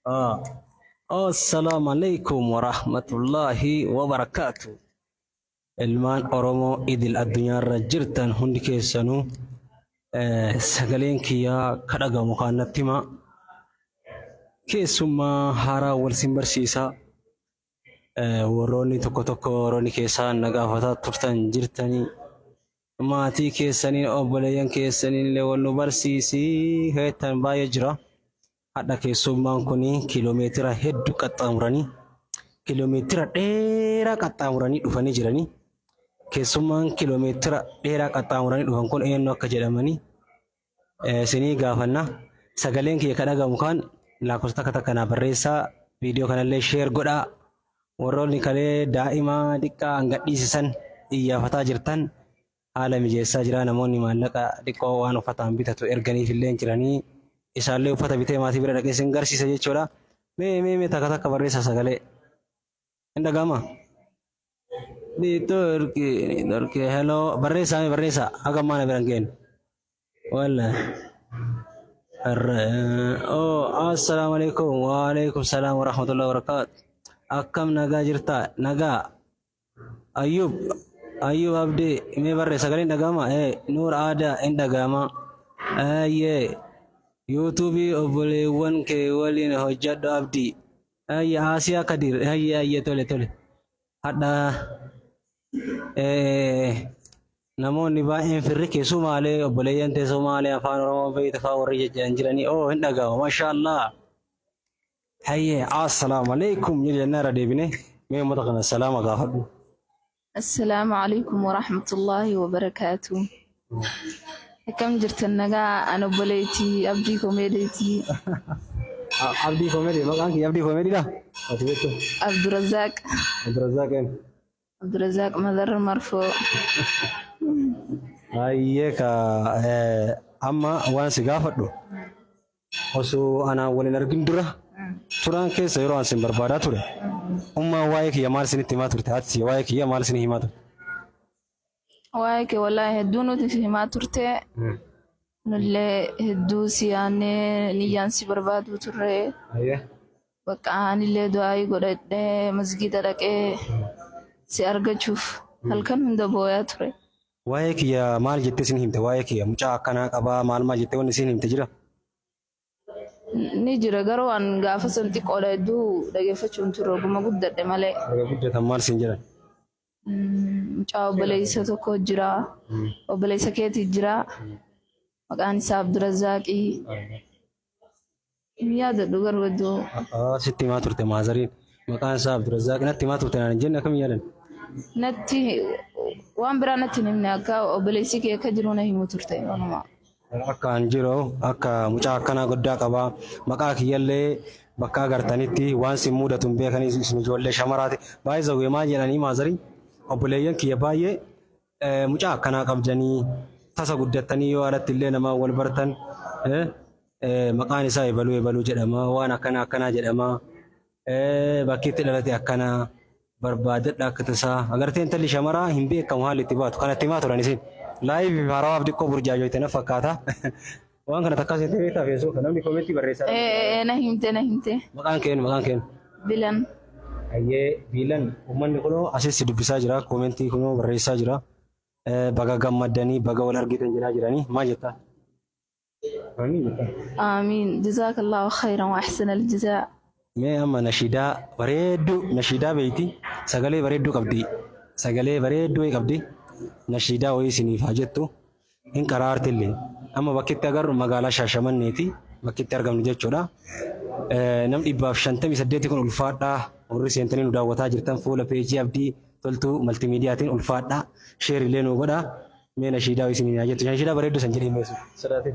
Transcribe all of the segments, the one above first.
آه السلام عليكم ورحمة الله وبركاته. المان أورومو إدل الدنيا رجرتن هندي كيسانو سجلين كيا كرجع مكانتما كيسما هارا والسمبر سيسا وروني توكو توكو وروني كيسان نجافتا تفتن جرتني ماتي كيساني أبليان كيساني لون برسيسي هيتن بايجرا ada keessummaan kuni kiiloomeetira hedduu qaxxaamuranii kiiloomeetira dheeraa qaxxaamuranii dhufanii jiranii keessummaan kiiloomeetira dheeraa qaxxaamuranii dhufan kun eenyu akka jedhamanii isinii gaafanna sagaleen kiyya kan dhagahamu kan lakkoofsa takka takkanaa barreessaa viidiyoo kanallee sheer godhaa warroonni kalee daa'imaa xiqqaa hanga dhiisisan iyyafataa jirtan haala mijeessaa jira namoonni maallaqa xiqqoo waan uffataan bitatu erganiif illee jiranii isaallee uffata bitee maatii bira dhaqee sin garsiisa jechuudha. Mee takka takka barreessa sagalee. Hin dhaga'ama? Turkii hello barreessa akka maana biran geenye. Walla. Assalaamu alaikum wa alaikum salaam wa rahmatullahi wa barakatuh. Akkam nagaa jirta? Nagaa. Ayyub Abdii mee barreessa sagalee hin dhaga'ama? Nuur Aadaa hin dhaga'ama? Ayyee. YouTube obboleewwan kee waliin hojjedhu Abdii. Asiyaa Kadir. Tole. Hadha namoonni baay'een firri kee Sumaalee obboleeyyan tee Sumaalee afaan Oromoo beeyta fa'aa warri jechaan jiranii hin dhaga'u maashaallah. Assalaamu alaikum jennaara deebine mee uummata kana salaama gaafadhu. Assalaamu alaikum wa rahmatullahi wa barakatuh. كم جرت النجا أنا بوليتي أبدي كوميديتي أبدي كوميدي ما كان كي أبدي كوميدي لا عبد الرزاق عبد الرزاق مدر مرفوع أيك أما وأنا سقافة له وسو أنا ولي نرجم درة تران كيس يروان سنبر بارا ترى أما وايك يا مال سنتي ما ترى هاتي وايك يا مال سنه ما ترى وايك والله هدونو تفي ما ترتي نلله هدوسي يعني نيانسي برباد وتره بقى نلله دعاي قرأت مسجد لك سأرجع شوف هل كان من دبويا تره وايك يا مال جت سنهم توايك يا مجا كنا كبا مال ما جت ونسينهم تجرا نيجرا غروان غافسنتي قرأدو دقيفتشون تروح ما قدرت ماله قدرت مال سنجرا obboleessa tokko jira obboleessa keetii jira maqaan isaa Abdurrazaaqii yaadadhu garuu iddoo sitti himaa turte maazariin maqaan isaa Abdurrazaaqii natti himaa turte naan jenne akkam yaadan natti waan biraa natti himne akka obboleessi kee akka jiru na himu turte walumaa akka an jiru akka mucaa akkanaa guddaa qabaa maqaa kiyyallee bakka agartanitti waan si mudatu hin beekanii isin ijoollee shamaraati baay'ee zawwee maal jedhanii maazariin obboleeyyan kiyya baay'ee mucaa akkanaa qabdanii tasa guddatanii yoo alatti illee namaa wal bartan maqaan isaa ebaluu jedhama waan akkanaa jedhama bakkiitti dhalate akkanaa barbaadadha akka tasaa agartee intalli shamaraa hin beekamu haalli itti baatu kanatti himaa turan isin laayiif harawaaf xiqqoo burjaajoyte na fakkaata waan kana takka seetee beektaa feesoo kan namni koomentii barreessaa na himte maqaan keen Bilan biilan uummanni kunoo asitti dubbisaa jira koomentii kunoo barreessaa jira baga gammaddanii baga wal argitan jiraa jiranii maal jettaa? آمين جزاك الله خيرا وأحسن الجزاء. Mee amma nashiidaa beeyti sagalee bareedduu qabdi nashiidaa wayii isiniif haa jettu hin qaraartillee amma bakkitti agarru magaalaa Shaashamanneeti bakkitti argamnu jechuudha. Nam 158 kun ulfaadhaa warri seentanii nu daawwataa jirtan fuula peejii Abdii Toltuu maltiimiidiyaatiin ulfaadhaa sheerillee nu godhaa mee nashiidaa wayii isiniif haa jettu nashiidaa bareedduu san jedhee meessu sodaate.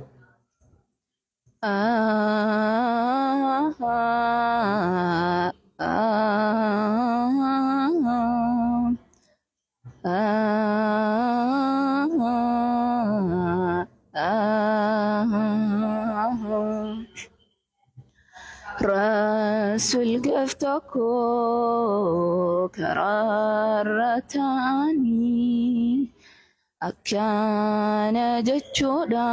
Rasul gaftoko kararratani أكان جتشودا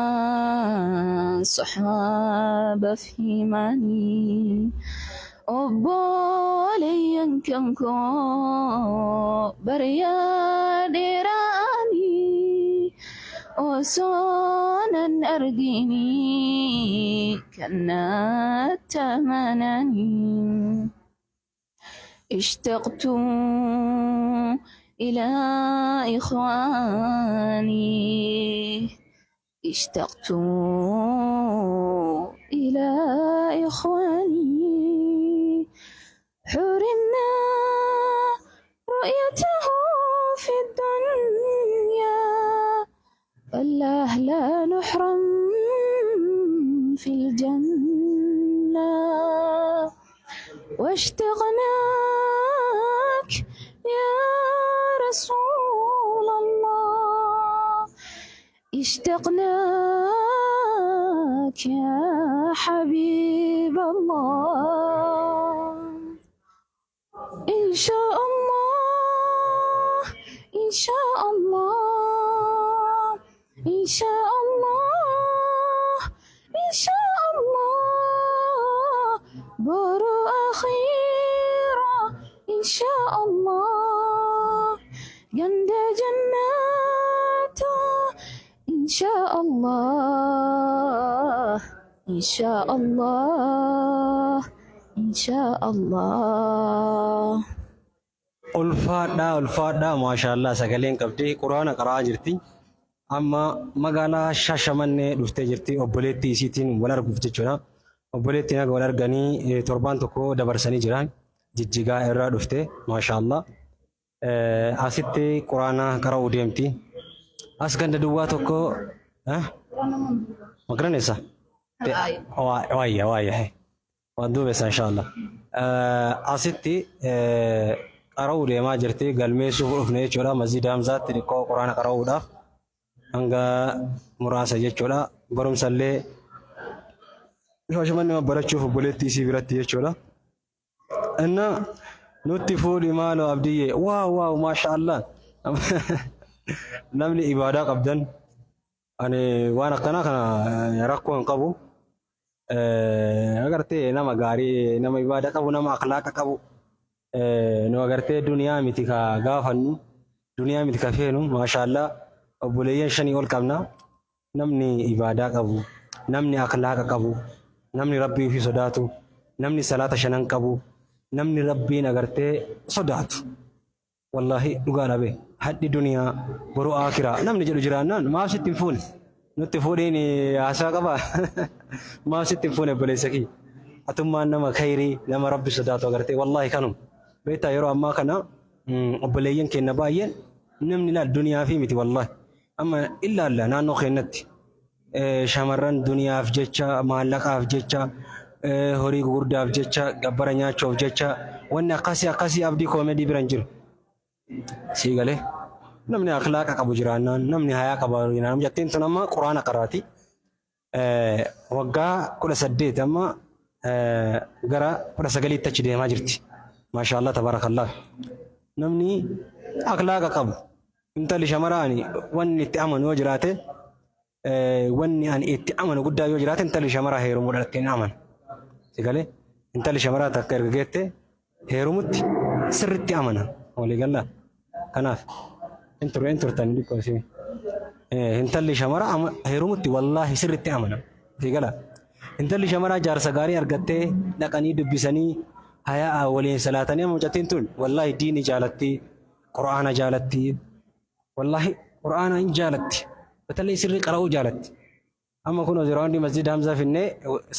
صحابة في ماني أبولي كنكو بريا ديراني وصونا أرجيني كانت تمناني اشتقت إلى إخواني اشتقت إلى إخواني حرمنا رؤيته في الدنيا والله لا نحرم في الجنة واشتقناك يا رسول الله اشتقناك يا حبيب الله إن شاء الله إن شاء الله إن شاء الله إن شاء الله برو أخيرا إن شاء الله جند جناته إن شاء الله إن شاء الله إن شاء الله ulfaadhaa maashaallah sagaleen qabdee quraana qaraa jirti amma magaalaa Shashamannee dhuftee jirti obboleettii isiitiin wal arguuf jechuudha obboleettiin aga wal arganii torbaan tokko dabarsanii jiran Jijjigaa irraa dhufte maashaallah asitti quraana qara'uu deemti as ganda duwwaa tokko magaranessa waayya waan duubessa inshaallah asitti qara'uu deemaa jirti galmeessuuf dhufne jechuudha masjida Hamzaatti dhiqoo quraana qara'uudhaaf hanga muraasa jechuudha barumsallee Shashamannee barachuuf obboleettii isii biratti jechuudha inna nutti fuudhi maaloo abdiyye waaw maashaallah namni ibaadaa qabdan ani waan akkanaa kana rakkoo hin qabu agartee nama gaarii nama ibaadaa qabu nama akhlaaqa qabu nu agartee duniyaa miti ka gaafannu duniyaa miti ka feenu maashaallah obboleeyyan shanii ol qabna namni ibaadaa qabu namni akhlaaqa qabu namni rabbii fi sodaatu namni salaata shanan qabu namni rabbiin agartee sodaatu wallahi dhugaa dhabe haddi duniyaa boruu aakiraa namni jedhu jiraannaan maaf sitti hin fuune nutti fuudhiin haasaa qaba maaf sitti hin fuune obboleessa kiyya atummaan nama khayrii nama rabbi sodaatu agartee wallahi kanum beektaa yeroo ammaa kana obboleeyyan keenya baay'een namni laal duniyaa fi miti wallahi amma ilaalla naannoo keenyatti shamarran duniyaaf jecha maallaqaaf jecha horii gurguddaaf jecha gabbara nyaachuuf jecha wanni akkasii abdii koomedii biran jiru sii galee namni akhlaaqa qabu jiraannaan namni hayaa qabu jiraannaan jettiin tun amma quraana qaraati waggaa 18 amma gara 19 achi deemaa jirti maashaallah tabarakallah namni akhlaaqa qabu intalli shamaraani wanni itti amanu yoo jiraate wanni ani itti amanu guddaa yoo jiraate intalli shamaraa heerumuu dhalatteen amanu sigalee intalli shamaraa takka erga geette heerumutti sirritti amana walii gallaa kanaaf inturtan dhiqqoosi intalli shamaraa heerumutti wallaahi sirritti amana sigalaa intalli shamaraa jaarsa gaarii argattee dhaqanii dubbisanii hayaa waliin salaatanii mucattiin tun wallaahi diini jaalatti quraana jaalatti wallaahi quraana hin jaalatti batallee sirrii qara'uu jaalatti amma kun ziraawandi masjid Hamzaa finnee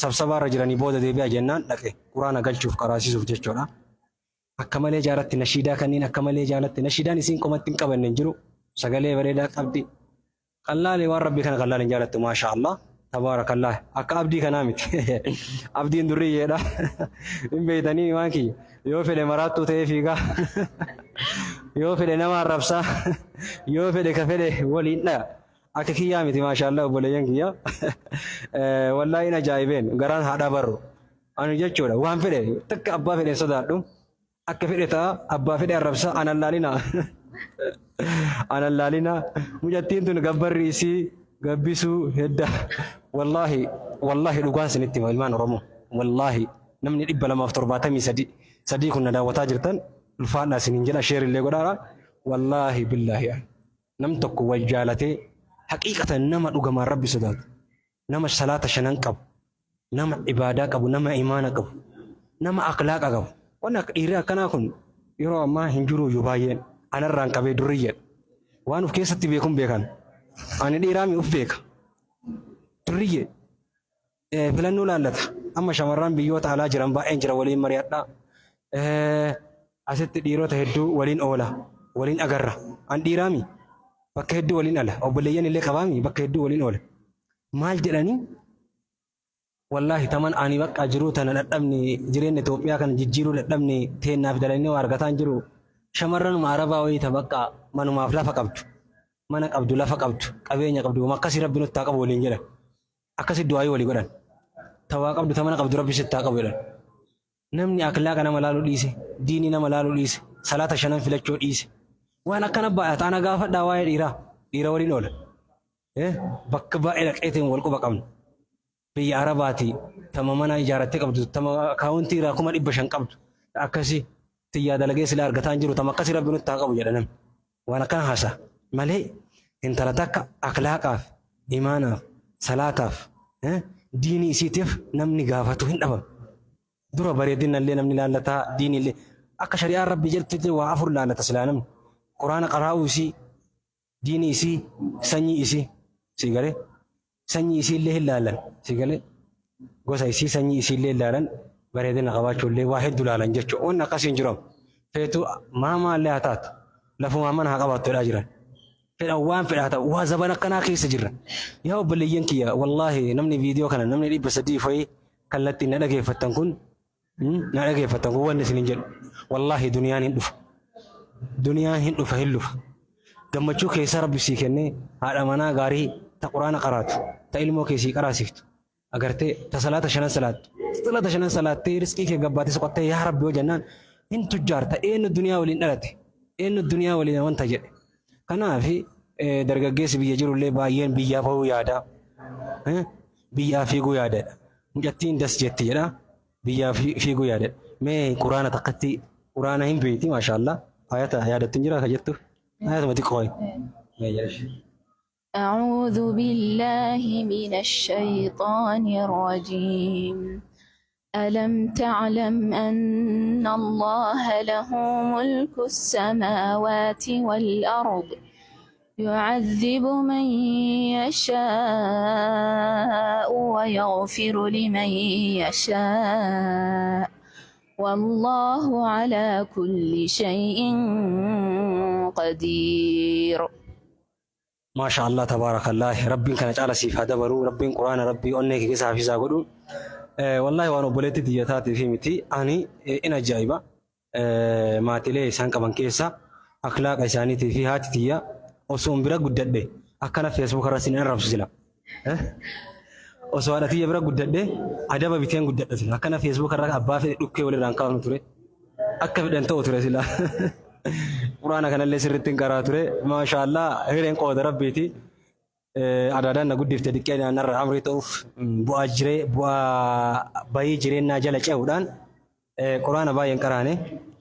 sabsabaarra jiranii booda deebi'a jennaan dhaqe quraana galchuuf qaraasisuuf jechuudha akka malee jaalatti nashiidaa kanneen akka malee jaalatti nashiidaan isiin qomatti hin qabanne hin jiru sagalee bareedaa qabdi qallaalee waan rabbii kana qallaaleen jaalatti maashaallah tabarakallah akka abdii kanaa miti abdiin durriyeedha hin beeytanii waan kiyya yoo fedhe maraattuu ta'ee fiigaa yoo fedhe nama arrabsaa yoo fedhe ka fedhe waliin dhaya akka kiyyaa miti maashaallah obboleeyyan kiyya wallaahi hin ajaa'ibeen garaan haadha barru ani jechuudha waan fedhe takka abbaa fedhe sodaadhu akka fedhe ta'a abbaa fedhe arrabsaa anan laalina Ana laalina mucattiin tun gabbarri isii gabbisuu hedda wallahi dhugaan sinitti hima ilmaan Oromoo wallahi namni 273 sadii kun na daawwataa jirtan ulfaadhaa isiniin jedha sheer illee godhaadha wallahi billahi nam tokko wal jaalatee haqiiqatan nama dhugamaan rabbi sodaatu nama salaata shanan qabu nama ibaadaa qabu nama imaana qabu nama akhlaaqa qabu waan akka dhiirri akkanaa kun yeroo ammaa hin jiru iyyuu baay'een anarraan qabee durriyyedha waan uf keessatti beekun beekan ani dhiiraami uf beeka durriyye filannoo laallata amma shamarran biyyoota alaa jiran baay'een jira waliin mari'adhaa asitti dhiirota hedduu waliin oola waliin agarra an dhiiraami bakka hedduu waliin ala obboleeyyan illee qabaami bakka hedduu waliin oola maal jedhanii wallahi taman ani bakka jiruu tana dadhabni jireenya Itoophiyaa kana jijjiiruu dadhabni teennaaf dalannee waa argataan jiru shamarran maarabaa wayita bakka manumaaf lafa qabdu mana qabdu lafa qabdu qabeenya qabdu makkasi rabbi nutti haa qabu waliin jedhan akkasi du'aayii walii godhan tawaa qabdu tamana qabdu rabbi sitti haa qabu jedhan namni akhlaaqa nama laaluu dhiise diinii nama laaluu dhiise salaata shanan filachuu dhiise waan akkana baay'ata ana gaafadhaa waa'ee dhiira waliin oola bakka baay'ee dhaqeetiin wal quba qabnu biyya arabaati tama mana ijaarattee qabdu tama akaawuntii irraa 500 qabdu akkasi tiyyaa dalagee sila argataan jiru tama akkasi rabbi nutti haa qabu jedhanan waan akkana haasa malee intala takka akhlaaqaaf imaanaaf salaataaf diinii isiitiif namni gaafatu hin dhabamu dura bareedina illee namni laallataa diinii illee akka shari'aan rabbi jettutti waa afur laallata silaa namni quraana qaraa'uu isii diinii isii sanyii isii si galee sanyii isii illee hin laallan si galee gosa isii sanyii isii illee laallan bareedina qabaachuu illee waa hedduu laallan jechuudha waan akkasiin jiru feetu maamaa illee haa taatu lafuma mana haa qabaattuudhaa jiran fedhan waan fedhaa ta'u waa zaban akkanaa keessa jirra yaa obboleeyyan kiyya wallaahi namni viidiyoo kana namni 300 fa'ii kallattiin na dhageeffattan kun wanni isinin jedhu wallaahi duniyaan hin dhufa hin lufa gammachuu keessaa rabbi sii kennee haadha manaa gaarii ta quraana qaraatu ta ilmoo keessii qaraasiftu agartee ta salaata shanan salaattee riskii kee gabbaattee soqottee yaa rabbi hoo jennaan hin tujjaarta eenyu duniyaa waliin dhalate eenyu duniyaa waliin wanta jedhe kanaaf dargaggeessi biyya jirullee baay'een biyyaa bahuu yaada biyyaa fiiguu yaadadha mucattiin das jetti jedha biyyaa fiiguu yaadadha mee quraana takkatti quraana hin beekti maashaallah ayata yaadattiin jira ka jettu ayatuma xiqqoo أعوذ بالله من الشيطان الرجيم ألم تعلم أن الله له ملك السماوات والأرض يعذب من يشاء ويغفر لمن يشاء والله على كل شيء قدير ما شاء الله تبارك الله ربي كان جعل سيف هذا برو ربي قرآن ربي أنك كيسا حفظا قدو والله وانا بوليتي دياتاتي في متي أني إنا جايبا ما تلي سان كمان كيسا أخلاق إساني في هاتي تيا وسوم برا قدد دي أكنا فيسبوك راسين أنا رمسو سلا وسوالا تيا برا قدد دي أدابا بيتين قدد دي أكنا فيسبوك راسين أبا في دوكي ولي رانكاو نتوري أكا في دانتو توري سلا قرآن كان اللي سرتين كراتوري ما شاء الله هيرين قوة ربيتي adadaan na guddifte diqqeen anarra amrii ta'uuf bu'aa bayii jireenyaa jala ce'uudhaan quraana baay'een qaraane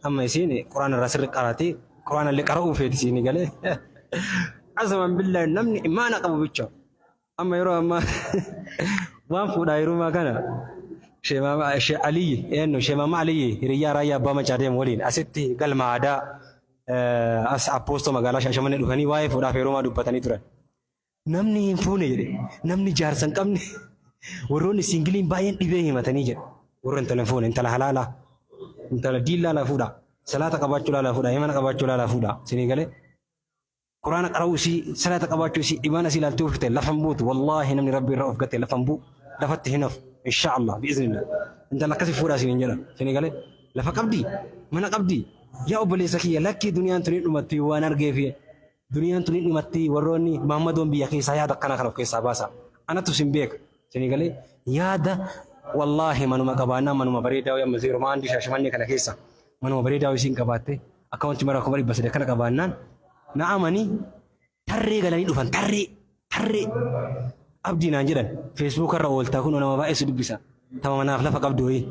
amma isiin quraana irraa sirri qaraati quraana illee qara'uu feeti isiin galee asaman billaahi namni imaana qabu bicha amma yeroo ammaa waan fuudhaa hirumaa kana sheemama aliyyi hiriyyaa raayyaa abbaa macaa deemu waliin asitti galma aadaa as appoostoo magaalaa Shaashamannee dhufanii waa'ee fuudhaaf heerumaa dubbatanii turan. Namni hin fuune jedhe namni jaarsan qabne warroonni siingiliin baay'een dhibee himatanii jedhe warra intala hin fuune intala halaalaa intala diillaa laa fuudha salaata qabaachuu laa fuudha imana qabaachuu laa fuudha sinii galee quraana qara'uu isii salaata qabaachuu isii imana isii laaltee ufite lafan buutu wallaahi namni rabbi irraa of gate lafan buu lafatti hin hafu inshaallah bi'iznillah intala akkasii fuudhaa siniin jedha sinii galee lafa qabdii mana qabdii yaa obboleessa kiyya lakkii duniyaan tuni dhumatti waan argeefi duniyaan tuni dhumatti warroonni Muhammadoon biyya keessaa yaada akkana kana of keessaa baasa anatu sin beeka sinii galee yaada wallaahi manuma qabaannaa manuma bareedaa amma zeeroma andi Shaashamannee kana keessa manuma bareedaa isiin qabaatte akka wanti mara kuma dhibba sadii kana qabaannaan na'amanii tarree galanii dhufan tarree abdii naan jedhan feesbuuk irra ooltaa kun nama baay'ee su dubbisa tama manaaf lafa qabdu wayii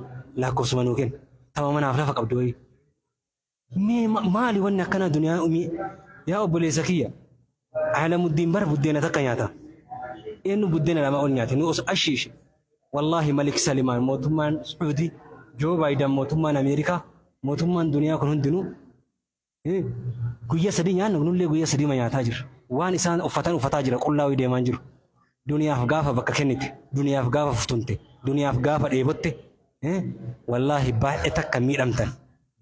lakkoofsuma nuu kenna tama manaaf lafa qabdu wayii mee maali wanni akkana duniyaa umii yaa obboleessa kiyya Alamuddin bara buddeena takka nyaata eenyu buddeena lama ol nyaate nu osoo ashiishe wallaahi Malik Salimaan mootummaan Saudi Joo Baayiden mootummaan Ameerikaa mootummaan duniyaa kun hundinuu guyyaa sadii nyaannu nullee guyyaa sadii ma nyaataa jira waan isaan uffataa jira qullaa wayii deemaan jiru duniyaaf gaafa bakka kennite duniyaaf gaafa fuftunte duniyaaf gaafa dheebotte wallaahi baay'ee takka miidhamtan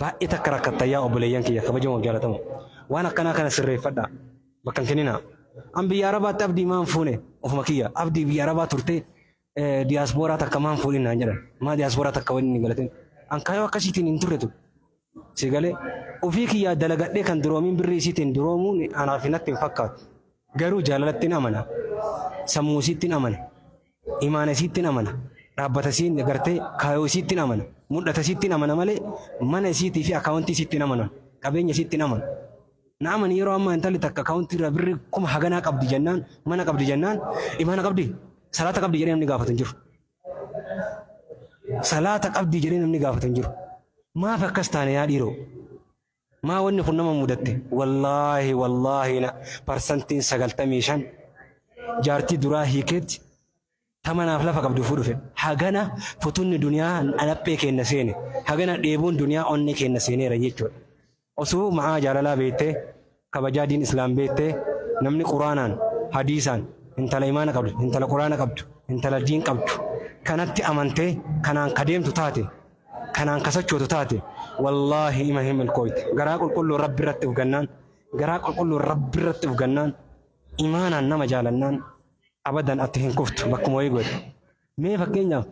baay'ee takka rakkattan yaa obboleeyyan kiyya kabajamoo jaalatamu waan akkanaa kana sirreeffadhaa bakka kennina an biyya arabaatti abdii maan fuune ofuma kiyya abdii biyya arabaa turte diyaasbooraa takka maan fuudhin naan jedhan maa diyaasbooraa takka waliin hin galatin an kaayoo akkasiitiin hin turretu si galee ofii kiyyaa dalagadhee kan duroomiin birrii isiitiin duroomuun anaaf natti hin fakkaatu garuu jaalalattiin amana sammuu isiittiin amana imaana isiittiin amana dhaabbata isiin gartee kaayoo isiittiin amana mul'ata isiittiin amana malee mana isiitii fi akaawuntii isiittiin amana qabeenya isiittiin amana na'amani yeroo ammaa intalli takka akaawuntii irraa birrii kuma haganaa qabdi jennaan mana qabdi jennaan imaana qabdi salaata qabdi jedhee namni gaafatu hin jiru salaata qabdi jedhee namni gaafatu hin jiru maaf akkas taane yaa dhiiroo maa wanni kun nama mudatte wallaahi na parsantiin 95 jaartii duraa hiikeetti tamanaaf lafa qabdu fuudhu fedha hagana futunni duniyaa anaphee kenna seene hagana dheebuun duniyaa onni kenna seeneera jechuudha osoo ma'aa jaalalaa beettee kabajaa diin islaam beettee namni quraanaan hadiisaan intala imaana qabdu intala quraana qabdu intala diin qabdu kanatti amantee kanaan kadeemtu taate kanaan kasachootu taate wallaahi ima himil kooyti garaa qulqulluu rabbi irratti ufgannaan garaa qulqulluu rabbi irratti ufgannaan imaanaan nama jaalannaan abadan atti hin kuftu bakkuma wayii godhe mee fakkeenyaaf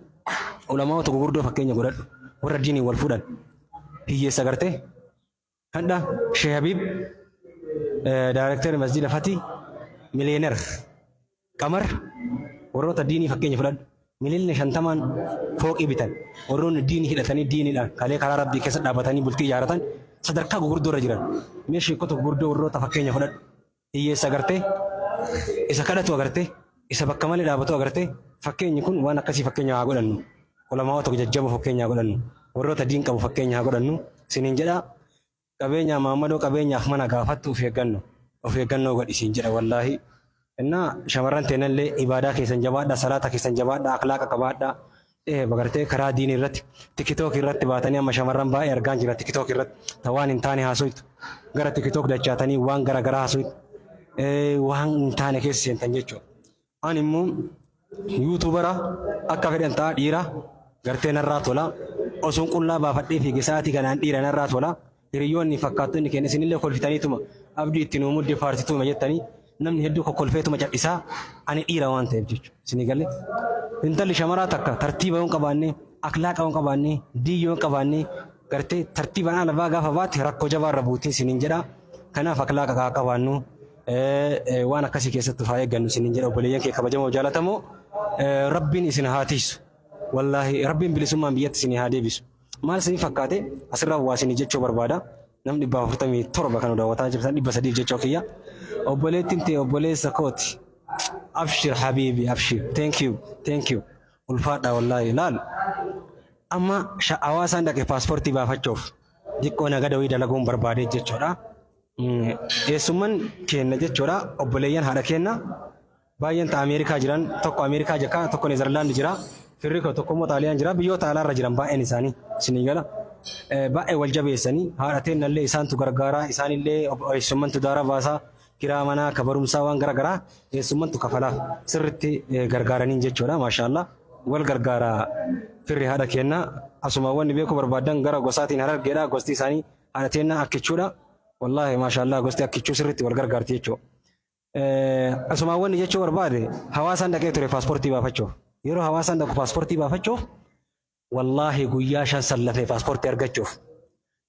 ulamaawota gurguddoo fakkeenya godhadhu warra diinii wal fuudhan hiyyeessa gartee hadda Sheikh Habib Director Masjid Fati miliyooner Qamar warroota diinii fakkeenya fudhadhu miliyoona 50 fooqii bitan warroonni diinii hidhatanii diiniidhaan kalee karaa rabbii keessa dhaabatanii bultii ijaaratan sadarkaa gurguddoo irra jiran mee sheekota gurguddoo warroota fakkeenya fudhadhu hiyyeessa gartee isa kadhatu agartee isa bakka malee dhaabatu agartee fakkeenyi kun waan akkasii fakkeenya haa godhannu ulamaawota jajjaboo fakkeenya haa godhannu warroota diin qabu fakkeenya haa godhannu siniin jedha qabeenya Maammadoo qabeenyaaf mana gaafattu of eeggannoo godhisiin jedha wallaahi innaa shamarran teenallee ibaadaa keessan jabaadha salaata keessan jabaadha akhlaaqa qabaadha bagartee karaa diinii irratti tikitook irratti baatanii amma shamarran baay'ee argaan jira tikitook irratti tawaan hin taane haasuytu gara tikitook dachaatanii waan gara garaa haasuytu waan hin taane keessa seentan jechuudha. Ani immoo yuutuubara akka fedhan ta'a dhiira gartee narraa tola osoon qullaa baafadhee fiige sa'aatii kanaan dhiira narraa tola hiriyoonni fakkaattonni keenya isinillee kolfitaniituma abdii ittiin uumudde faarsituuma jettanii namni hedduu kokkolfeetuma cadhisaa ani dhiira waan ta'eef jechuudha. Isinii galee intalli shamaraa takka tartiiba hin qabaannee akhlaaqa hin qabaannee diyyoo hin qabaannee gartee tartiibaan alabaa gaafa baate rakkoo jabaa irra buutiin isiniin jedha kanaaf akhlaaqa kaa qabaannu waan akkasii keessatti faa eeggannu isiniin jedha obboleeyyan kee kabajamoo jaalatamoo rabbiin isin haa tiisu wallaahi rabbiin bilisummaan biyyatti isin haa deebisu maal isinii fakkaate asirraa waa isinii jechuu barbaada namni 47 kan daawwataa jirtan 300 jechuu kiyya obboleettiin tee obboleessa kooti abshir habiibi abshir thank you ulfaadha wallaahi laal amma hawaasaan dhaqee paaspoortii baafachuuf xiqqoo nagada wayii dalaguun barbaade jechuudha. Eessummaan kenna jechuudha obboleeyyan haadha kenna baay'een ta'a Ameerikaa jiran tokko Ameerikaa jekka tokko Neezerlaandi jira firri tokko immoo Xaaliyaan jira biyyoota alaarra jiran baay'een isaanii isinii gala baay'ee wal jabeessanii haadha teennallee isaantu gargaaraa isaanillee eessummaantu daara baasaa kiraa manaa kabarumsaa waan garagaraa eessummaantu kafalaaf sirritti gargaaraniin jechuudha maashaallah wal gargaaraa firri haadha kenna asuma wanni beeku barbaadan gara gosaatiin harargeedha gosti isaanii haadha teenna akkichuudha. Wallahi maashaallah gosti akkichuu sirriitti wal gargaarti jechuudha. Asuma wanni jechuu barbaade hawaasaan dhaqee ture paaspoortii baafachuuf yeroo hawaasaan dhaqu paaspoortii baafachuuf wallahi guyyaa 5 sallafee paaspoortii argachuuf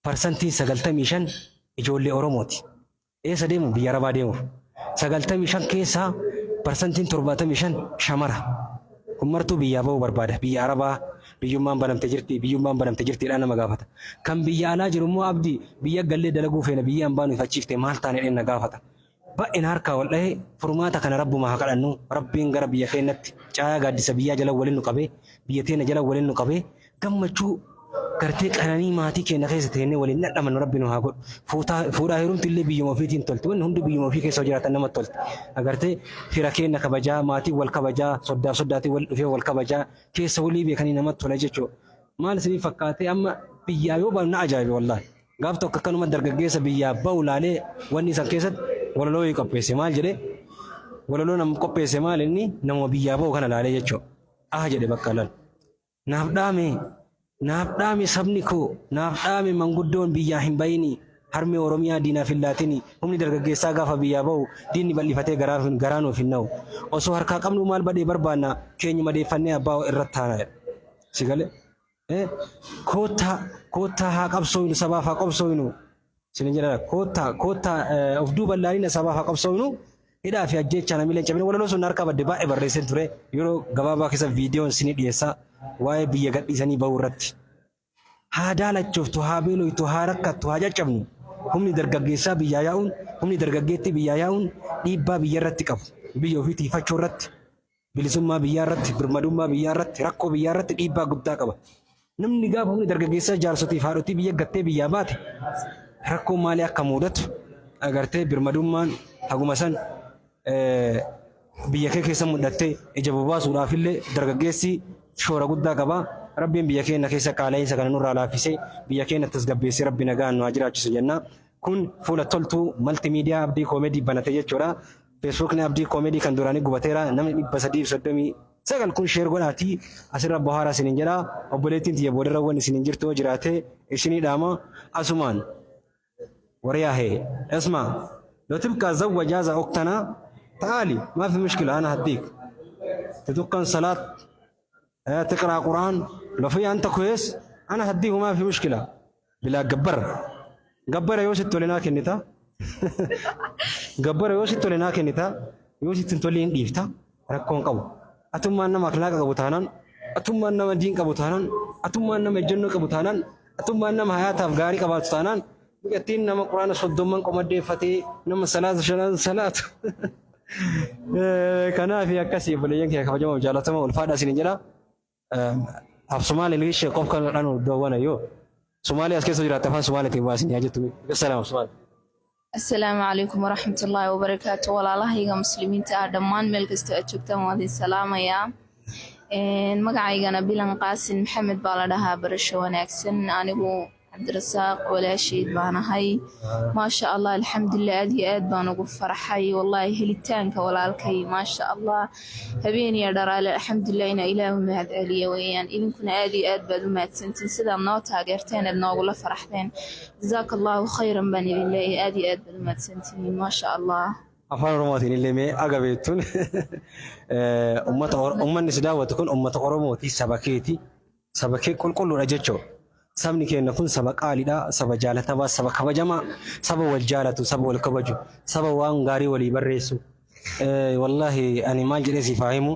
parsantiin 95 ijoollee Oromooti. Eessa deemu biyya Arabaa deemuuf 95 keessaa parsantiin 75 shamara. Kun martuu biyyaa bahuu barbaada biyya Arabaa biyyummaan banamte jirtiidha nama gaafata kan biyya alaa jiru immoo abdii biyya gallee dalaguu feena biyya hambaan ifachiifte maal taane dhenna gaafata ba'een harkaa wal dhahee furmaata kana rabbuma haa kadhannu rabbiin gara biyya keenyatti caayaa gaaddisa biyyaa jala waliin nu qabee biyya teenya jala waliin nu qabee gammachuu gartee qananii maatii keenya keessa teennee waliin dhadhamannu rabbi nu haa godhu. Fuudhaa heerumti illee biyyuma ofiitiin tolti. Wanni hundi biyyuma ofii keessa jiraatan namatti tolti. Agartee fira keenya kabajaa, maatii wal kabajaa, soddaatii wal dhufee wal kabajaa, keessa walii beekanii namatti tola jechuudha. Maal isinii fakkaatee amma biyyaa yoo baanu na ajaa'ibe wallaahi. Gaaf tokko akkanuma dargaggeessa biyyaa ba'u laalee wanni isaan keessatti walaloo qopheesse maal jedhee walaloo nam qopheesse maal inni nama biyyaa ba'u kana laalee jechuudha. Jedhe bakka laal. Naaf dhaame sabni koo naaf dhaame manguddoon biyyaa hin bayini harmee Oromiyaa diinaa fillaatini humni dargaggeessaa gaafa biyyaa ba'u diinni bal'ifatee garaa nuuf hin na'u osoo harkaa qabnu maal badee barbaanna keenya madeeffannee abbaa irratti taana si galee koottaa haa qabsooynu sabaaf haa qabsooynu sinin jedhara koottaa of duuba laalina sabaaf haa qabsooynu hidhaa fi ajjeechaa namileen cabine walaloo sun harkaa badde baay'ee barreesseen ture yeroo gabaabaa keessa viidiyoon sinii dhiyeessaa waa'ee biyya gadhiisanii ba'uu irratti. Haa daalachooftu, haa beeloytu, haa rakkattu, haa caccabnu. Humni dargaggeessaa biyyaa yaa'uun, humni dargaggeettii biyyaa yaa'uun dhiibbaa biyya irratti qabu. Biyya ofii tiifachuu irratti, bilisummaa biyyaa irratti, birmadummaa biyyaa irratti, rakkoo biyyaa irratti dhiibbaa guddaa qaba. Namni gaafa humni dargaggeessaa jaarsotiif haadhotii biyya gattee biyyaa baate rakkoon maalii akka mudatu agartee birmadummaan haguma san biyya kee keessa mul'attee ija bobaasuudhaaf illee dargaggeessi shoora guddaa qaba. Rabbiin biyya keenya keessa qaala'insa kana nurraa laaffisee biyya keenya tasgabbeessee rabbi nagaan nu haa jiraachisu jenna. Kun fuula toltuu maltiimiidiyaa Abdii Koomeedii banate jechuudha. Feesbuukni Abdii Koomeedii kan duraanii gubateera. Namni 339 kun sheer godhaatii asirra bohaaraa isiniin jedha. Obboleettiin tiyya boodarra wanni isiniin jirtu yoo jiraate isinii dhaama asumaan. Wariyaahe اسمع لو تبقى زوج جازة أختنا تعالي ما في مشكلة أنا هديك تتوقن صلاة تقرأ قرآن لو في أنت كويس أنا هديه ما في مشكلة بلا جبر يوسف توليناك النتا جبر يوسف توليناك النتا يوسف تولين ديفتا ركون قبو أتم أن ما أخلاق قبوتانا أتم أن ما دين قبوتانا أتم أن ما جنة قبوتانا أتم أن ما حياة أفغاني قبوتانا بقتين نما قرآن صدومن قمدي فتي نما صلاة كنا في أكاسي بليان كي خبجوا مجالاتهم والفادا سنجرا أف سومالي ليش قف كان أنا دوانا يو سومالي أسكت سجرا تفهم سومالي تبغى يا جتومي السلام سومالي السلام عليكم ورحمة الله وبركاته والله الله يا مسلمين تعدمان ملك استأجبتم وهذه السلام يا magacayga bilan qaasin maxamed baa la dhahaa barasho wanaagsan anigu cabdirasaaq walaashiid baan ahay maasha allah alxamdulilah aad iyo aad baan ugu farxay wallahi helitaanka walaalkay maasha allah habeeniya dharaale alxamdulilah ina ilaahu mahad celiya weeyaan idinkuna aad iyo aad baad u mahadsantiin sidaad noo taageerteen aad noogula faraxdeen jazaaka allahu khayran baan idin leeyahay aad iyo aad baad u mahadsantiin maasha allah afaan oromootiin illee mee agabeettuun ummanni si daawwatu kun ummata oromootii saba kee qulqulluudha jechuudha. Sabni keenya kun saba qaaliidha, saba jaalatamaa, saba kabajamaa, saba wal jaalatu, saba wal kabaju, saba waan gaarii walii barreessu. Wallahi ani maal jedhee siif haa himu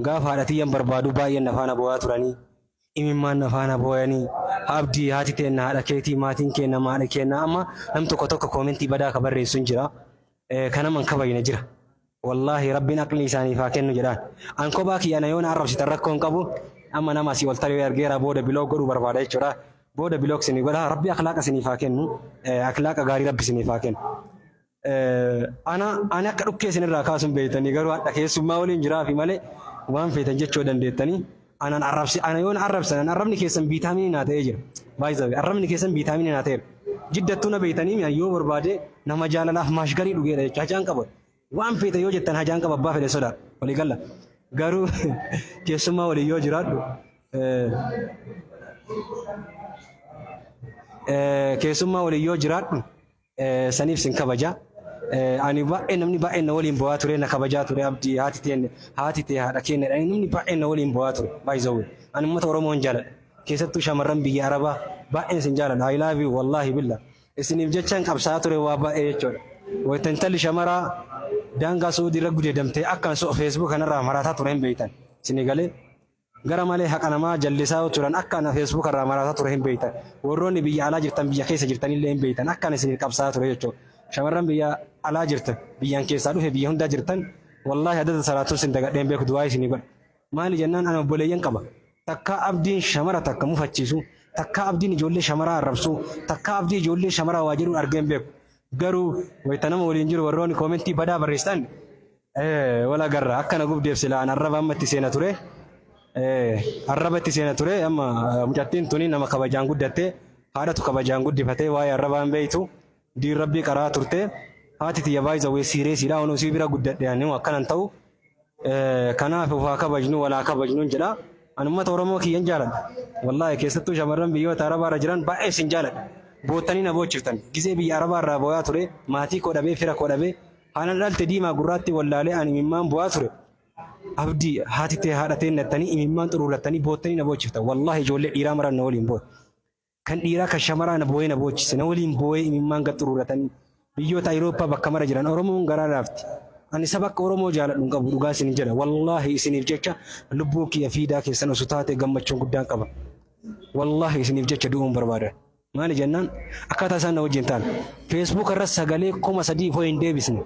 gaafa haadhatiyyan barbaadu baay'een nafaana boo'aa turanii imimmaan nafaana boo'anii abdii haati teenna haadha keetii maatiin keenya maadha keenya amma nam tokko koomentii badaa ka barreessu hin jira. Kana man kabayna jira. Wallahi rabbiin aqli isaaniif haa kennu jedhaan. An kophaa kiyyana yoona arrabsitan rakkoon qabu amma nama si waltaree argeera booda biloo godhuu barbaada jechuudha. Booda biloo isinii godha rabbi akhlaaqa isiniif haa kennu. Akhlaaqa gaarii rabbi isiniif haa kennu. Ani akka dhukkee isinirraa kaasuun beektanii garuu hadha keessummaa waliin jiraa fi malee waan feetan jechuu dandeettanii. Ana yoona arrabsan arrabni keessan viitaaminii naa ta'ee jira. Baay'ee arrabni keessan viitaaminii naa ta'eera. Jiddattuu na beektanii yoo barbaade nama jaalalaaf maashgarii dhugeedha jechuudha. Hajaan qaba. Waan feete yoo jettan hajaan qaba abbaa fedhe sodaa walii galla. Garuu keessummaa waliin yoo jiraadhu keessummaa waliin yoo jiraadhu saniif sin kabaja. Ani baay'ee namni baay'ee na waliin bo'aa ture na kabajaa ture abdii haati tee haadha keenya namni baay'ee na waliin bo'aa ture baay'ee. Ani uummata Oromoo hin jaaladha. Keessattuu shamarran biyya Arabaa baay'een sin jaaladha. I love you wallahi billah. Isiniif jechaan qabsaa ture waa baay'ee jechuudha. Waytan talli shamaraa daangaa Suudii irra gudeedamtee akkaan Facebook kanarraa maraataa ture hin beektan. Isinii galee gara malee haqa namaa jallisaa turan akkaan Facebook irraa maraataa ture hin beektan. Warroonni biyya alaa jirtan biyya keessa jirtanillee hin beektan akkaan isiniif qabsaa ture jechuudha. shamarran biyya alaa jirtan biyyan keessaa dhufe biyya hundaa jirtan wallahi adada salaatuun sin dagadheen beeku du'aa isinii godha maali jennaan ana obboleeyyan qaba takka abdiin shamara takka mufachiisu takka abdiin ijoollee shamaraa arrabsu takka abdii ijoollee shamaraa waa jedhuun argeen beeku garuu wayita nama waliin jiru warroonni koomentii badaa barreessan wala garra akkana gubdeef silaan arraba ammatti seena ture arrabatti seena ture amma mucattiin tuni nama kabajaan guddatte haadhatu kabajaan guddifatee waa'ee arrabaan beeytu diin rabbii qaraa turte haati tiyya baay'isa wee siireesiidha onuu sii bira guddadhe ani akkanan ta'u kanaaf waa kabajnu walaa kabajnuun jedha ani uummata Oromoo kiyyan jaaladha wallaahi keessattuu shamarran biyyoota arabaa irra jiran baay'ee sin jaaladha bootanii na boochiftan gisee biyya arabaa irraa boo'aa ture maatii koo dhabee fira koo dhabee haanan dhalte diimaa gurraatti wallaalee ani imimmaan bu'aa ture abdii haati tee haadhatee nattanii imimmaan xuruurattanii bootanii na boochiftan wallaahi ijoollee dhiiraa maran na waliin boo'e kan dhiiraa kan shamaraa na boo'ee na boochise na waliin boo'ee imimmaan gad xuruuratanii biyyoota Awurooppaa bakka mara jiran Oromoon garaa laafti ani saba akka Oromoo jaaladhu qabu dhugaa isin jedha wallaahi isiniif jecha lubbuu kiyya fiidaa keessan osoo taate gammachuun guddaan qaba wallaahi isiniif jecha du'uun barbaada maali jennaan akkaataa isaan na wajjin ta'an feesbuuk irra sagalee 3,000 hoo hin deebisne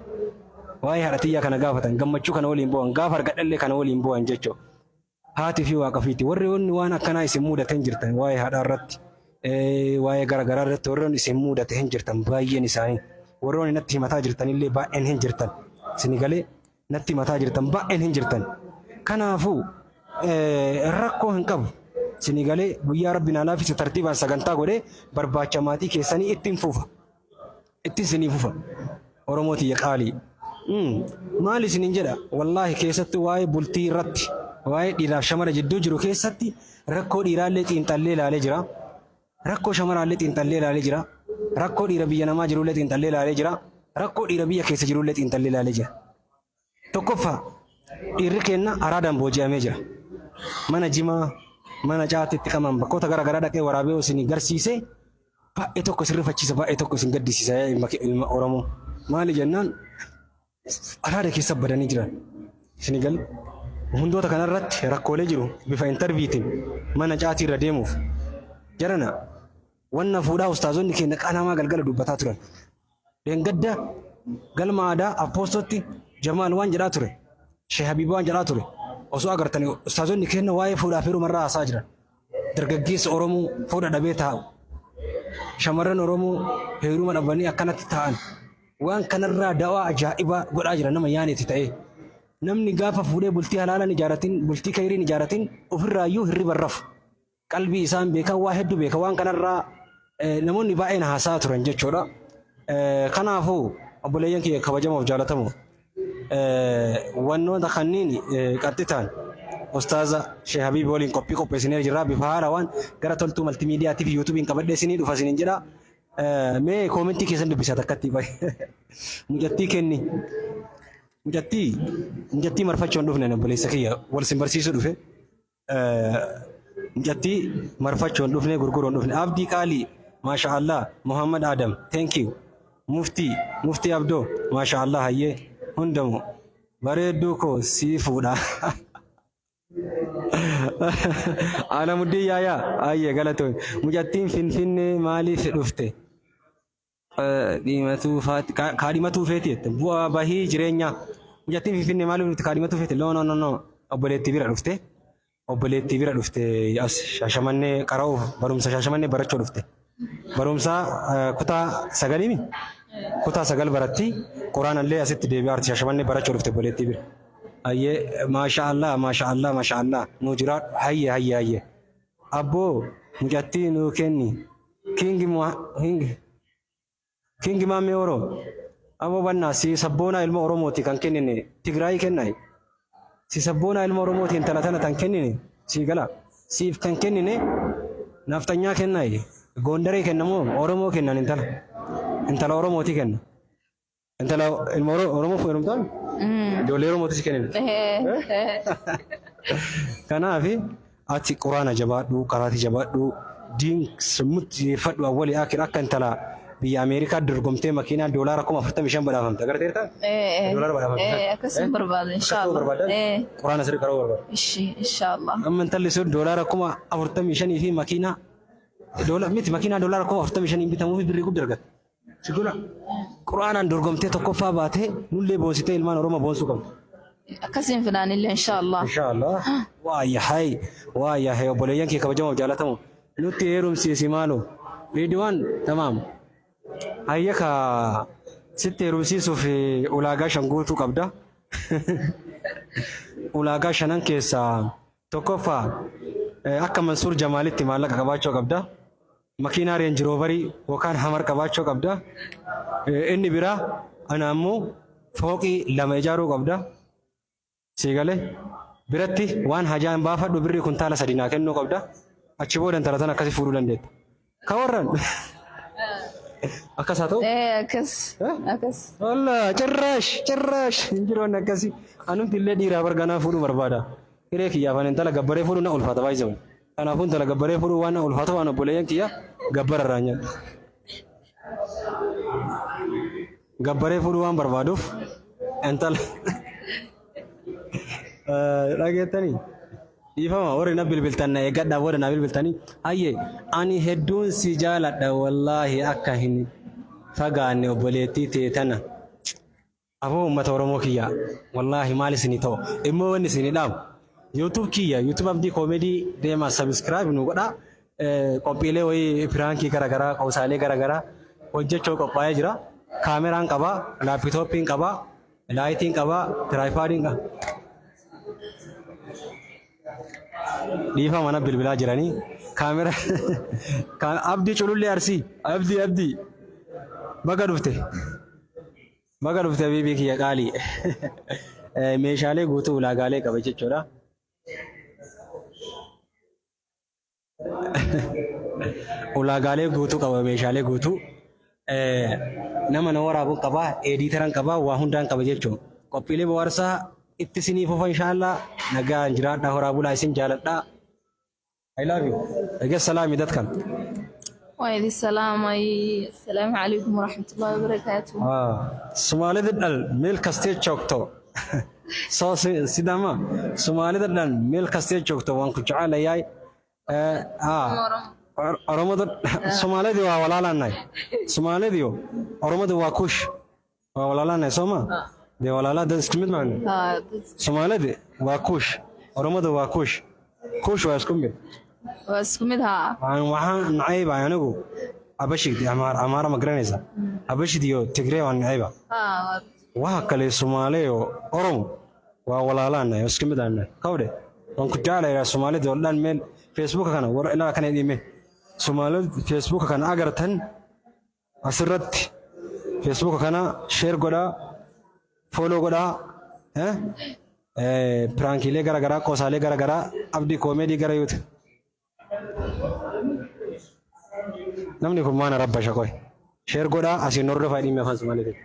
waa'ee haadhatiyyaa kana gaafatan gammachuu kana waliin bu'an gaafa argadhallee kana waliin bu'an jechoo haati fi waaqa fiiti warri waan akkanaa isin muudatan jirtan waa'ee haadhaa irratti waa'ee garagaraa irratti warroon isin muudate hin jirtan baay'een isaanii warroon natti himataa jirtanillee baay'een hin jirtan sinigalee natti himataa jirtan baay'een hin jirtan kanaafuu rakkoo hin qabu sinigalee guyyaa rabbiin alaafis tartiibaan sagantaa godhee barbaacha maatii keessanii ittiin fuufa ittiin sinii fuufa Oromooti qaalii maal isiniin jedha wallaahi keessatti waa'ee bultii irratti waa'ee dhiiraaf shamara jidduu jiru keessatti rakkoo dhiiraallee xiinxallee ilaalee jira rakkoo shamaraallee xiinxallee ilaalee jira rakkoo dhiira biyya namaa jirullee xiinxallee ilaalee jira rakkoo dhiira biyya keessa jirullee xiinxallee ilaalee jira tokkoffaa dhiirri kenna araadaan booji'amee jira mana jimaa mana caatitti qaban bakkoota garaagaraa dhaqee waraabee isin garsiise baay'ee tokko isin rifachiisa baay'ee tokko isin gaddisiisa ilma Oromoo maali jennaan araada keessa badanii jiran sinigal hundoota kanarratti rakkoolee jiru bifa intarviitiin mana caatii irra deemuuf jarana wanna fuudhaa ustaazonni keenya qanamaa galgala dubbataa turan deengadda galma aadaa apostootti Jamaal waan jedhaa ture Sheekh Habiib waan jedhaa ture osoo agartanii ustaazonni keenya waa'ee fuudhaa fi heerumarraa haasaa jiran dargaggeessa Oromoo fuudha dhabee taa'u shamarran Oromoo heeruma dhabanii akkanatti taa'an waan kanarraa dawaa ajaa'ibaa godhaa jira nama yaaneeti ta'ee namni gaafa fuudhee bultii halaalan ijaaratin bultii kayriin ijaaratin ofirraayyuu hirriba rafu qalbii isaan beekan waa hedduu beeka waan kanarraa namoonni baay'een haasaa turan jechuudha kanaafuu obboleeyyan kiyya kabajamoo fi jaalatamoo wannoota kanniin qaxxitaan ustaaza Sheekh Habiib waliin qophii qopheessinee jirra bifa haarawaan gara toltuu maltiimiidiyaa fi yuutuubiin qabadhee isinii dhufa isiniin jedha mee koomentii keessan dubbisaa takkatti baye mucattii kenni mucattii marfachoon dhufne obboleessa kiyya wal sin barsiisuu dhufe mucattii marfachoon dhufne gurguroon dhufne abdii qaalii maasha Allah Muhammad Adam thank you muftii abdoo maasha Allah hayyee hundamu bareedduu koo sii fuudha Alamuddin yaayaa ayyee galatoo mucattiin finfinnee maaliif dhufte kaadhimatuu feeti jette bu'aa bahii jireenyaa mucattiin finfinnee maaliif dhufte kaadhimatuu feeti no obboleettii bira dhufte as Shaashamannee qara'uuf barumsa Shaashamannee barachuu dhufte barumsa kutaa 9 kutaa 9 baratti quraanallee asitti deebi'aa arti Shaashamannee barachuu dhufte obboleettii bira ayyee maasha Allah nu jira hayye abboo mucattii nu kenni kingi maamee Oromoo aboo bannaa si sabboonaa ilma Oromooti kan kennine Tigraayii kennaa si sabboonaa ilma Oromooti intala tana tan kennine si gala siif kan kennine naftanyaa kennaa Gondaree kennamoo Oromoo kennan intala Oromooti kenna intala ilma Oromoo fuudhamtaan ijoollee Oromooti si kennine kanaaf ati quraana jabaadhu qaraati jabaadhu diin sumutti fadhu awwali akhir akka intala biyya Ameerikaa dorgomtee makiinaa doolaara 45 badhaafamte agarteerta doolaara badhaafamte akkasin barbaada inshallah quraana sirrii qara'uu barbaada inshallah amma intalli sun doolaara 45 fi makiinaa makiinaa doolaara 45 bitamuuf birrii guddaa argatte Sigura Qur'aanan dorgomtee tokkoffaa baatee nullee boonsitee ilmaan Oromoo boonsuu qabdu. أكسين فنان الله إن شاء الله. إن شاء الله. ويا هاي وبوليان كي كبجمع جالتهم. نوتي يروم سيسي مالو. ريدوان تمام. هيك ست يروم سيسو في أولاغا شنقول تو كبدا. أولاغا شنان كيسا توكوفا أكا منصور جمالي تمالك كباچو كبدا. مكينا رينج روفري وكان همر كباچو كبدا. إني برا أنا أمو فوقي لما يجارو كبدا. Sigale biratti waan hajaan baafadhu birri kuntaala sadinaa kennuu qabda achi boodan talatan akkasi fuudhuu dandeetta ka warran akkas haa ta'u أكس walla cirraash injiroon akkasi anumti illee dhiiraa barganaa fuudhuu barbaada hiree kiyyaafan intala gabbaree fuudhuu na ulfaata baay'isama kanaafuu intala gabbaree fuudhuu waan na ulfaata waan obboleeyyan kiyya gabbara irraa nyaadhu gabbaree fuudhuu waan barbaaduuf intala dhageettanii dhiifama warri na bilbiltan eeggadhaa booda na bilbiltanii hayyee ani hedduun si jaaladha wallaahi akka hin fagaanne obboleettii ta'e tana aboo uummata Oromoo kiyya wallaahi maal isinii ta'u immoo wanni isinii dhaabu YouTube kiyya YouTube Abdii Comedy deemaa subscribe nu godhaa qophiilee wayii firaankii garaagaraa qoosaalee garaagaraa hojjechuu qophaa'ee jira kaameraan qabaa laapitooppiin qabaa laayitiin qabaa tiraayipaadiin qabaa. Dhiifa mana bilbilaa jiranii kaamera abdii culullee arsii abdii baga dhufte biibii kiyya qaalii meeshaalee guutuu ulaagaalee qaba jechuudha. Ulaagaalee guutuu qaba meeshaalee guutuu nama na waraabuu qaba ediitaran qaba waa hundaan qaba jechuudha. Qophiilee bohaarsaa itti siniif ofa inshallah nagaan jiraadha horaa bulaa isin jaaladha. I love you. I guess salaam dadkan. وعليكم السلام السلام عليكم ورحمة الله وبركاته. Somali dal meel kastee joogto. Soo sidama Somali dal meel kastee joogto waan ku jecelahay. Oromada Soomaalida waa walaalanay. Soomaalida Oromada waa kush. Waa walaalanay Sooma. De walaalada isku mid macna. Soomaalida waa kush. Oromada waa kush. Kush waa isku mid. واسكمدها waxaan nacayba anigu abashid amaara ma garanaysa abashid iyo tigray waan nacayba waxa kale Soomaaliyo Oromo waa walaalaan isku mid ah kawde waan ku jecelahay Soomaalida oo dhan meel Facebook kana war ilaa kana idime Soomaalida Facebook kana agartan asrat Facebook kana share goda follow goda prankile gara qosaale gara Abdii Comedy gara YouTube namni kun maana rabbasha koy sheer godha asiin horre faydii ma fan Soomaaliyeed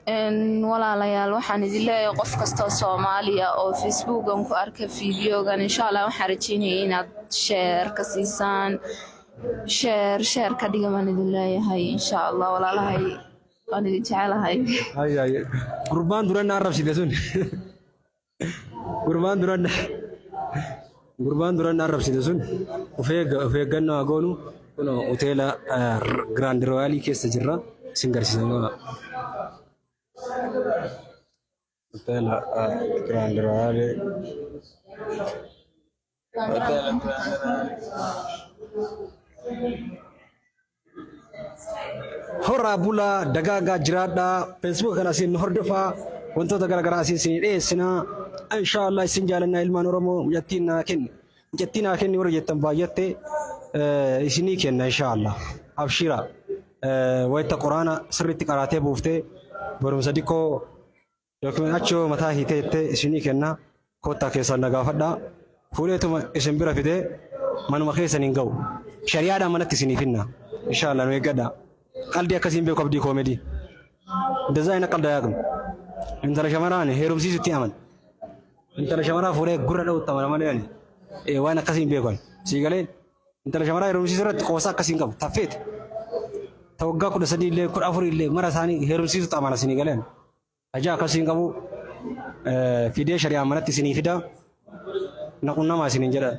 إن ولا ليال وحن دلله قف كستا Soomaaliya oo Facebook aan ku arka fiidiyogan insha Allah waxaan rajeynaa inaad share ka siisaan share ka dhigaman dillahay insha Allah walaalahay aan idin jecelahay ay gurbaan duran arab sidasun gurbaan duran arab sidasun ufeegganno agoonu kuno hoteela Grand Royal keessa jirra singarsiisana hotel Grand Royal hora bula dagaga jiraadha Facebook kana siin hordofa wantoota garagaraa siin dheessina inshallah isin jaalanna ilmaan Oromoo jattina kenni warra jettan baay'atte isinii kenna inshallah abshira wayta quraana sirriitti qaraatee buuftee barumsa dikkoo yookiin achoo mataa hiiteette isinii kenna koottaa keessaan nagaafadha fuudheetuma isin bira fidee manuma keessaniin ga'u shariyaadhaan manatti isinii finna inshallah nu eeggadha qalbii akkasiin beeku Abdii Comedy እንደዛ አይነት ቀልድ አያውቅም intala shamaraan heerumsiisutti aman intala shamaraa fuudhee gurra dha'utti amana malee waan akkasiin beekan siigaleen intala shamaraa heerumsiisuu irratti qoosa akkasiin qabu taffeet tawaggaa 13 illee 14 illee mara isaanii heerumsiisutti amana isinii galeen ajaa akkasiin qabu fidee shari'aa manatti isinii fida naqunnamaa isiniin jedha